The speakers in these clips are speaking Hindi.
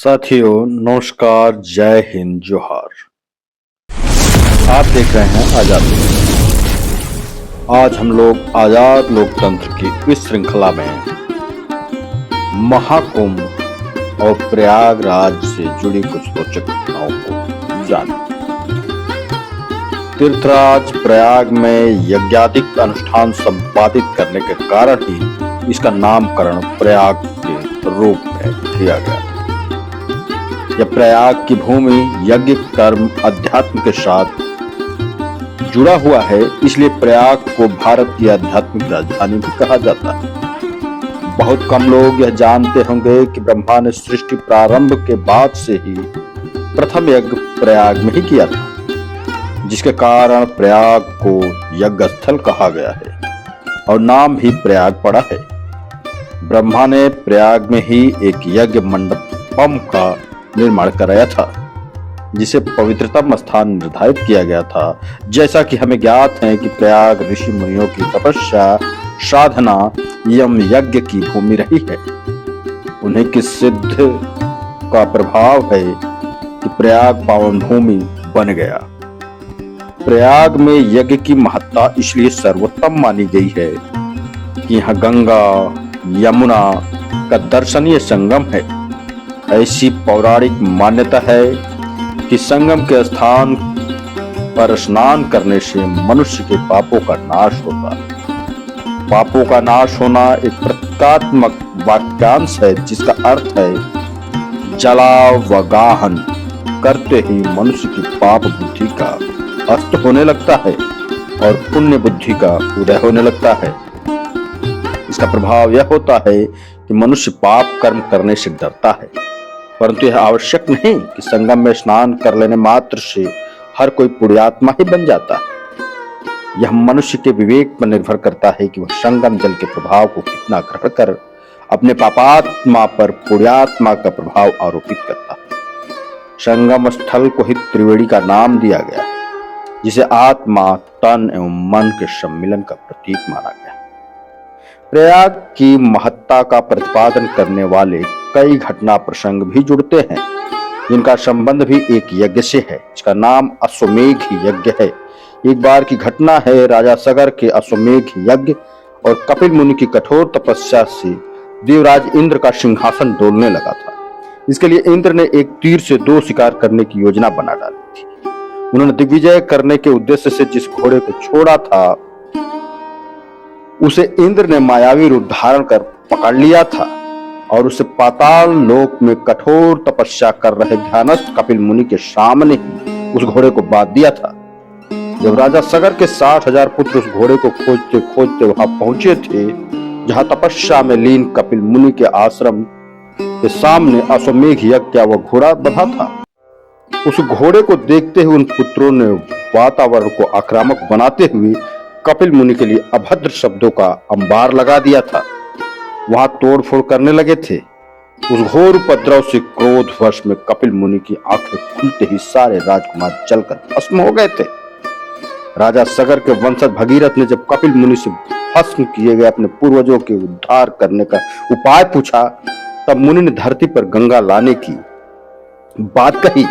साथियों नमस्कार, जय हिंद, जोहार। आप देख रहे हैं आजाद लोक। आज हम लोग आजाद लोकतंत्र की इस श्रृंखला में महाकुंभ और प्रयागराज से जुड़ी कुछ रोचक घटनाओं को जानें। तीर्थराज प्रयाग में यज्ञादिक अनुष्ठान संपादित करने के कारण ही इसका नामकरण प्रयाग के रूप में किया गया। यह प्रयाग की भूमि यज्ञ कर्म अध्यात्म के साथ जुड़ा हुआ है, इसलिए प्रयाग को भारत की आध्यात्मिक राजधानी भी कहा जाता है। बहुत कम लोग यह जानते होंगे कि ब्रह्मा ने सृष्टि प्रारंभ के बाद से ही प्रथम यज्ञ प्रयाग में ही किया था, जिसके कारण प्रयाग को यज्ञ स्थल कहा गया है और नाम भी प्रयाग पड़ा है। ब्रह्मा ने प्रयाग में ही एक यज्ञ मंडपम का निर्माण कराया था, जिसे पवित्रतम स्थान निर्धारित किया गया था। जैसा कि हमें ज्ञात है कि प्रयाग ऋषि मुनियों की तपस्या, साधना एवं यज्ञ की भूमि रही है। उन्हें किस सिद्ध का प्रभाव है कि प्रयाग पावन भूमि बन गया। प्रयाग में यज्ञ की महत्ता इसलिए सर्वोत्तम मानी गई है कि यहाँ गंगा यमुना का दर्शनीय संगम है। ऐसी पौराणिक मान्यता है कि संगम के स्थान पर स्नान करने से मनुष्य के पापों का नाश होता है। पापों का नाश होना एक प्रतीकात्मक वाक्यांश है, जिसका अर्थ है जलावगाहन करते ही मनुष्य की पाप बुद्धि का अस्त होने लगता है और पुण्य बुद्धि का उदय होने लगता है। इसका प्रभाव यह होता है कि मनुष्य पाप कर्म करने से डरता है, परंतु यह आवश्यक नहीं कि संगम में स्नान कर लेने मात्र से हर कोई पुण्यात्मा ही बन जाता है। यह मनुष्य के विवेक पर निर्भर करता है कि वह संगम जल के प्रभाव को कितना ग्रहण कर अपने पापात्मा पर पुण्यात्मा का प्रभाव आरोपित करता है। संगम स्थल को ही त्रिवेणी का नाम दिया गया है, जिसे आत्मा, तन एवं मन के सम्मिलन का प्रतीक माना गया। प्रयाग की महत्ता का प्रतिपादन करने वाले कई घटना प्रसंग भी जुड़ते हैं, जिनका संबंध भी एक यज्ञ से है, जिसका नाम अश्वमेघ यज्ञ है। एक बार की घटना है, राजा सगर के अश्वमेघ यज्ञ और कपिल मुनि की कठोर तपस्या से देवराज इंद्र का सिंहासन डोलने लगा था। इसके लिए इंद्र ने एक तीर से 2 शिकार करने की योजना बना डाली थी। उन्होंने दिग्विजय करने के उद्देश्य से जिस घोड़े को छोड़ा था, उसे इंद्र ने मायावी रूप धारण कर पकड़ लिया था और उसे पाताल लोक में कठोर तपस्या कर रहे ध्यानस्थ कपिल मुनि के सामने ही उस घोड़े को बांध दिया था। जब राजा सगर के 60,000 पुत्र उस घोड़े को खोजते खोजते वहां पहुंचे थे, जहां तपस्या में लीन कपिल मुनि के आश्रम के सामने अश्वमेघ यज्ञ का वह घोड़ा बंधा था। उस घोड़े को देखते हुए उन पुत्रों ने वातावरण को आक्रामक बनाते हुए कपिल मुनि के लिए अभद्र शब्दों का अंबार लगा दिया था। वहां तोड़फोड़ करने लगे थे। उस घोर उपद्रव से क्रोधवश में कपिल मुनि की आंखें खुलते ही सारे राजकुमार जलकर भस्म हो गए थे। राजा सगर के वंशज भगीरथ ने जब कपिल मुनि से भस्म किए गए अपने पूर्वजों के उद्धार करने का उपाय पूछा, तब मुनि ने धरती पर गंगा लाने की बात कही,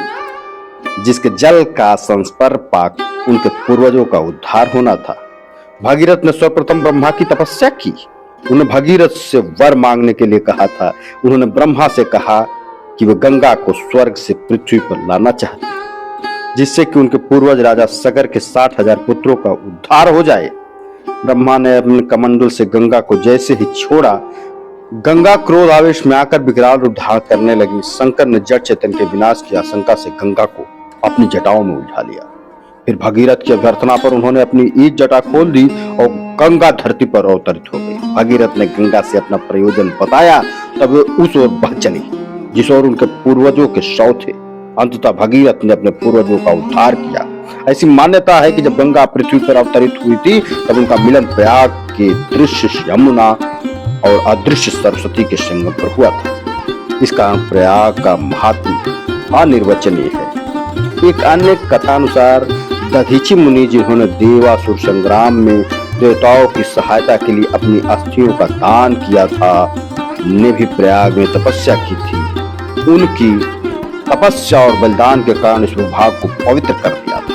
जिसके जल का संस्पर्श पाक उनके पूर्वजों का उद्धार होना था। भगीरथ ने सर्वप्रथम ब्रह्मा की तपस्या की। उन्होंने भगीरथ से वर मांगने के लिए कहा था। उन्होंने ब्रह्मा से कहा कि वे गंगा को स्वर्ग से पृथ्वी पर लाना चाहते, जिससे कि उनके पूर्वज राजा सगर के 60,000 पुत्रों का उद्धार हो जाए। ब्रह्मा ने अपने कमंडल से गंगा को जैसे ही छोड़ा, गंगा क्रोध आवेश में आकर विकराल रूप धारण करने लगी। शंकर ने जड़ चेतन के विनाश की आशंका से गंगा को अपनी जटाओं में उलझा लिया। फिर भगीरथ की अभ्यर्थना पर उन्होंने अपनी एक जटा खोल दी और गंगा धरती पर अवतरित हो गई। भगीरथ ने गंगा से अपना प्रयोजन बताया, तब वे उस ओर बह चली जिस ओर उनके पूर्वजों के शव थे। अंततः भगीरथ ने अपने पूर्वजों का उद्धार किया। ऐसी मान्यता है कि जब गंगा पृथ्वी पर अवतरित हुई थी, तब उनका मिलन प्रयाग के दृश्य यमुना और अदृश्य सरस्वती के संगम पर हुआ था। इस कारण प्रयाग का महात्म्य अनिर्वचनीय है। एक अन्य कथानुसार दधीची मुनि, जिन्होंने देवासुर संग्राम में देवताओं की सहायता के लिए अपनी अस्थियों का दान किया था, ने भी प्रयाग में तपस्या की थी। उनकी तपस्या और बलिदान के कारण इस भूभाग को पवित्र कर दिया था।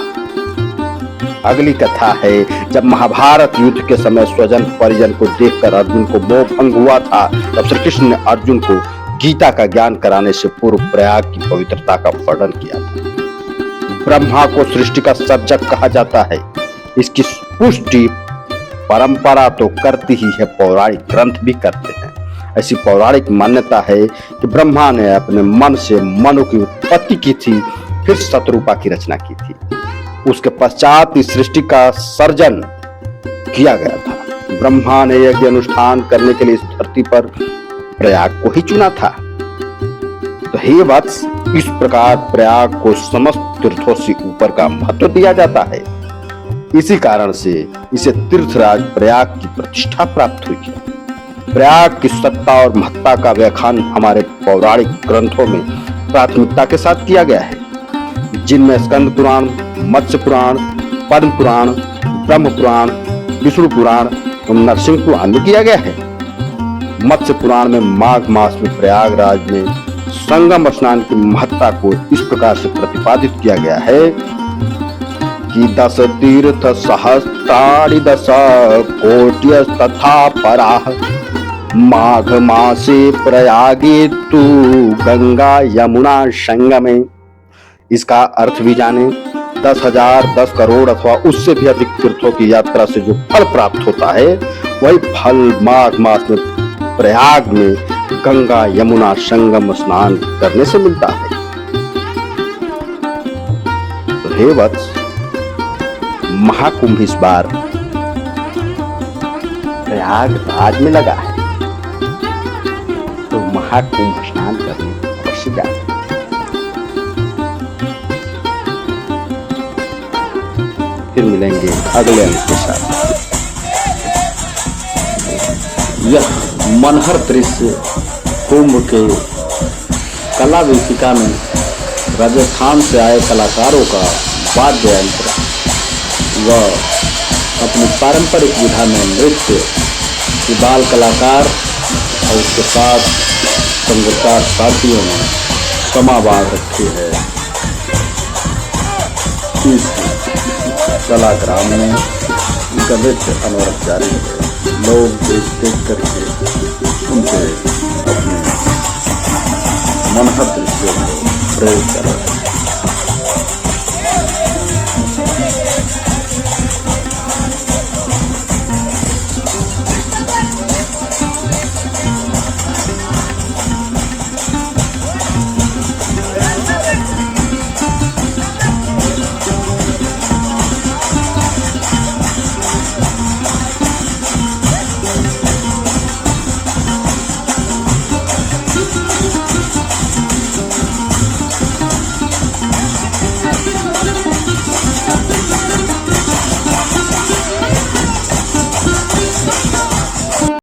अगली कथा है, जब महाभारत युद्ध के समय स्वजन परिजन को देखकर अर्जुन को मोह भंग हुआ था, तब श्री कृष्ण ने अर्जुन को गीता का ज्ञान कराने से पूर्व प्रयाग की पवित्रता का वर्णन किया था। ब्रह्मा को सृष्टि का सर्जक कहा जाता है। इसकी पुष्टि परंपरा तो करती ही है, पौराणिक ग्रंथ भी करते हैं। ऐसी पौराणिक मान्यता है कि ब्रह्मा ने अपने मन से मनु की उत्पत्ति की थी, फिर शतरूपा की रचना की थी। उसके पश्चात इस सृष्टि का सर्जन किया गया था। ब्रह्मा ने यज्ञ अनुष्ठान करने के लिए इस धरती पर प्रयाग को ही चुना था। तो हे वत्स, इस प्रकार प्रयाग को समस्त तीर्थों से ऊपर का महत्व दिया जाता है। इसी कारण से इसे तीर्थराज प्रयाग की प्रतिष्ठा प्राप्त हुई है। प्रयाग की सत्ता और महत्ता का व्याख्यान हमारे पौराणिक ग्रंथों में प्राथमिकता के साथ किया गया है, जिनमें स्कंद पुराण, मत्स्य पुराण, पद्म पुराण, ब्रह्म पुराण, विष्णु पुराण और नरसिंह पुराण में किया गया है। मत्स्य पुराण में माघ मास में प्रयागराज में संगम स्नान की महत्ता को इस प्रकार से प्रतिपादित किया गया है कि 10 तीर्थ सहस्त्राणि 10 कोट्य तथा पराः माघ मासे प्रयागे तु गंगा यमुना संगमे। इसका अर्थ भी जाने। 10,000, 10 करोड़ अथवा उससे भी अधिक तीर्थों की यात्रा से जो फल प्राप्त होता है, वही फल माघ मास में प्रयाग में गंगा यमुना संगम स्नान करने से मिलता है। तो हे वत्स, महाकुंभ इस बार प्रयागराज में लगा है, तो महाकुंभ स्नान करने अवश्य जाए। फिर मिलेंगे अगले अंक के साथ। यह मनहर दृश्य कुंभ के कला वेदिका में राजस्थान से आए कलाकारों का वाद्य यंत्र व अपनी पारंपरिक विधा में नृत्य की बाल कलाकार और उसके साथ संगीतकार साथियों ने समा बांध रखी है। इस कलाग्राम में उनका नृत्य अनवरत जारी है। लोग देख करके उनसे अपने मनहर दृश्यों को प्रेरित कर रहे हैं।